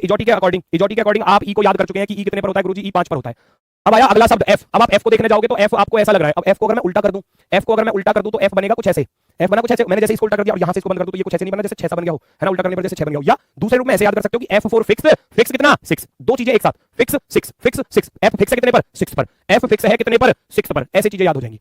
इजोटी के अकॉर्डिंग आप ई को याद कर चुके हैं कि ई कितने पर होता है गुरुजी, ई 5 पर होता है। अब आया अगला शब्द एफ। अब आप एफ को देखने जाओगे तो एफ आपको ऐसा लग रहा है। अब एफ को अगर मैं उल्टा कर दूं तो एफ बनेगा कुछ ऐसे। एफ बना कुछ ऐसे, मैंने जैसे इसको उल्टा कर दिया और यहां से इसको बंद कर दूं तो ये कुछ ऐसे नहीं बना जैसे 6 सा बन गया हो, है ना, उल्टा करने पर जैसे 6 बन गया हो। या दूसरे रूप में ऐसे याद कर सकते हो कि एफ फॉर फिक्स कितना 6, दो चीजें एक साथ, फिक्स 6 एफ फिक्स है कितने पर 6 पर, एफ फिक्स है कितने पर 6 पर, ऐसी चीजें याद हो जाएंगी।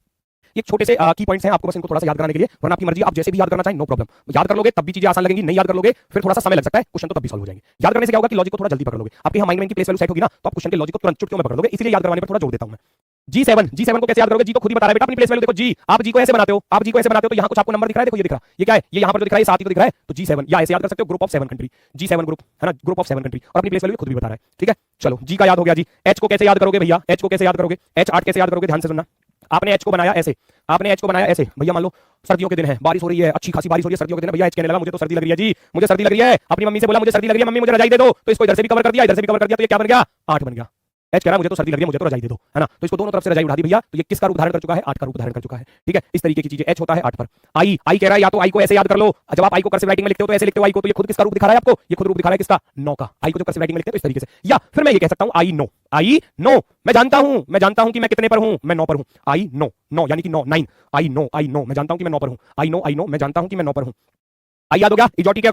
ये छोटे से की पॉइंट्स हैं, आपको बस इनको थोड़ा सा याद कराने के लिए, वरना आपकी मर्जी, आप जैसे भी याद करना चाहें नो प्रॉब्लम। याद कर लोगे तब भी चीजें आसान लगेंगी, नहीं याद कर लोगे फिर थोड़ा सा समय लग सकता है, क्वेश्चन तो तब भी सॉल्व हो जाएंगे। याद करने से क्या होगा कि लॉजिक को थोड़ा जल्दी पकड़ लोगे, आपके यहाँ माइंड में इनकी प्लेस वैल्यू सेट होगी ना, तो आप क्वेश्चन के लॉजिक को तुरंत चुटकियों में पकड़ लोगे, इसलिए याद करवाने पर थोड़ा जोर देता हूं मैं। G7 को कैसे याद करोगे? जी तो खुद ही बता रहा है बेटा अपनी प्लेस वैल्यू देखो, जी आप जी को ऐसे बनाते हो, तो यहाँ कुछ आपको नंबर दिख रहा है, देखो ये दिख रहा है, ये क्या है, ये यहाँ पर जो दिख रहा है 7 ही तो दिख रहा है, तो G7 या ऐसे याद कर सकते हो group of 7 country, G7 group, है ना, ग्रुप ऑफ 7 कंट्री, और अपनी प्लेस वैल्यू खुद भी बता रहा है। ठीक है, चलो जी का याद हो गया। जी एच को कैसे याद करोगे भैया, एच को कैसे याद करोगे, एच 8 कैसे याद करोगे, ध्यान से सुनना। आपने एच को बनाया ऐसे, भैया मान लो सर्दियों के दिन है, बारिश हो रही है, अच्छी खासी बारिश हो रही है, सर्दियों के दिन भैया एच कहने लगा मुझे तो सर्दी लग रही है जी, मुझे सर्दी लग रही है, अपनी मम्मी से बोला मुझे सर्दी लग रही है मम्मी मुझे रजाई दे दो, तो इसको इधर से भी कवर कर दिया, तो ये क्या बन गया 8 बन गया। एच कह रहा मुझे तो सर्दी लग रही है मुझे तो रजाई दे दो, है ना, तो इसको दोनों तरफ से रजाई उठा दी भैया, तो ये किसका रूप धारण कर चुका है 8 का रूप धारण कर चुका है। ठीक है, इस तरीके की चीजें एच होता है 8 पर। आई कह रहा है या तो आई को ऐसे याद कर लो, जब आप आई को कर्सिव राइटिंग में लिखते हो तो ऐसे लिखते हो आई को, तो ये खुद किसका रूप दिखा रहा है आपको, ये खुद रूप दिखा रहा है किसका 9 का। आई को जो कर्सिव राइटिंग में लिखते हो इस तरीके से, या फिर मैं ये कह सकता हूं आई नो, मैं जानता हूं कि मैं कितने पर हूं, मैं 9 पर हूं, आई नो यानी कि 9 आई नो, मैं जानता हूं कि मैं 9 पर हूं, आई नो, मैं जानता हूं कि मैं 9 पर हूं। आई याद हो गया। इजोटी के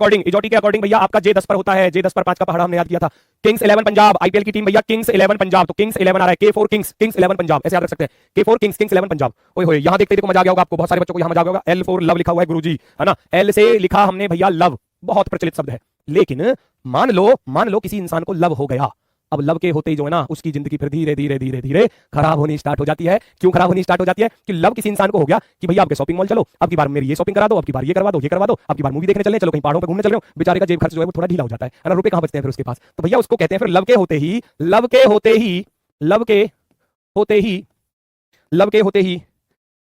अकॉर्डिंग भैया आपका J 10 पर होता है, J 10 पर 5 का पहाड़ा हमने याद किया था। किंग्स 11 पंजाब, आईपीएल की टीम भैया किंग्स 11 पंजाब, तो किंग्स 11 आ रहा है, K4 किंग्स 11 पंजाब, ऐसे याद रख सकते हैं, K4 किंग्स 11 पंजाब। ओए होए, यहां देखते देखो मजा आ गया होगा आपको, बहुत सारे बच्चों को यहां मजा आ गया होगा। L4 लव लिखा हुआ है गुरुजी, है ना, L से लिखा हमने भैया लव, बहुत प्रचलित शब्द है, लेकिन मान लो किसी इंसान को लव हो गया, अब लव के होते ही जो है ना उसकी जिंदगी फिर धीरे धीरे खराब होनी स्टार्ट हो जाती है। क्यों खराब होनी स्टार्ट हो जाती है? कि लव किसी इंसान को हो गया कि भैया आपके शॉपिंग मॉल चलो, अब की बार मेरी ये शॉपिंग करा दो, अब की बार ये करवा दो, अब की बार मूवी देखने चले, चलो कहीं पहाड़ों पे घूमने चल रहे हो, बेचारे का जेब खर्च जो है वो थोड़ा ढीला हो जाता है ना, रुपए कहां बचते हैं फिर उसके पास, तो भैया उसको कहते हैं फिर लव के होते ही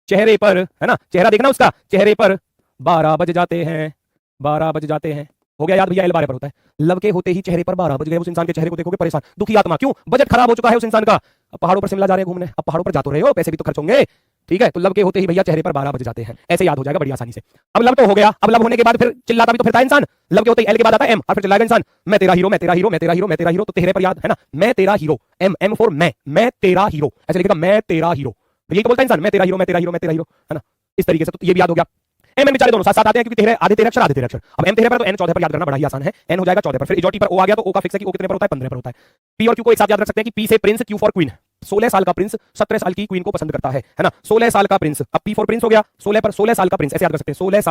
चेहरे पर, है ना, चेहरा देखना उसका, चेहरे पर 12 बज जाते हैं। हो गया याद भैया, L 12 पर होता है। लव के होते ही चेहरे पर 12 बज गए, उस इंसान के चेहरे को देखोगे परेशान, दुखी आत्मा, क्यों? बजट खराब हो चुका है उस इंसान का, अब पहाड़ों पर शिमला जा रहे हैं घूमने, अब पहाड़ों पर जा तो रहे हो, पैसे भी तो खर्च होंगे, ठीक है, तो लव के होते ही भैया चेहरे पर 12 बज जाते हैं, ऐसे याद हो जाएगा बड़ी आसानी से। अब लव तो हो गया, अब लव होने के बाद फिर चिल्लाता भी तो फिरता है इंसान, लव के होते ही L के बाद आता है M, और फिर चिल्लाएगा इंसान मैं तेरा हीरो, तो तेरे पर याद है ना, मैं तेरा हीरो, M फॉर मैं तेरा हीरो, ऐसे लिखेगा मैं तेरा हीरो, यही तो बोलता है इंसान, मैं तेरा हीरो, है ना, इस तरीके से, तो ये भी याद हो गया। एम एन बेचारे दोनों साथ साथ आते हैं क्योंकि आधे तेरे अक्षर। अब एम तेरे पर तो एन 14 पर याद करना बड़ा ही आसान है, एन हो जाएगा 14 पर, फिर इजोटी पर ओ आ गया तो ओ का फिक्स है कि ओ कितने पर होता है 15 पर होता है। पी और क्यू को एक साथ याद रख सकते हैं कि पी से प्रिंस, क्यू फॉर क्वीन, 16 साल का प्रिंस 17 साल की क्वीन को पसंद करता है ना, 16 साल का प्रिंस, अब पी फॉर प्रिंस हो गया 16 पर, 16 साल का प्रिंस ऐसे याद कर सकते हैं, 16 साल